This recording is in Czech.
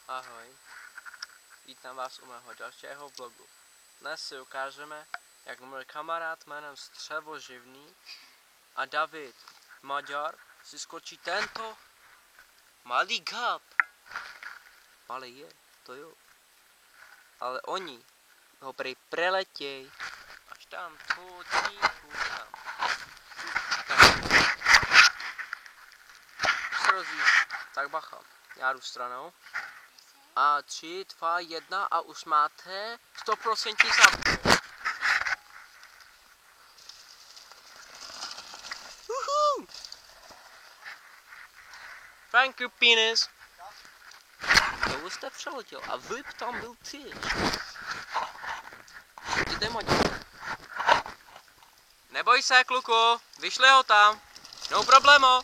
Ahoj, vítám vás u mého dalšího vlogu. Dnes si ukážeme, jak můj kamarád jménem Střevoživný a David Maďar si skočí tento malý gap. Malý je, to jo. Ale oni ho prý preletěj až tam, tam. Tak bacha, já jdu stranou. A 3, 2, 1 a už máte 100% zápku. Thank you, penis. To jste přeletěl a vy tam byl ty. Jde Maďar. Neboj se, kluku, vyšli ho tam. No problemo.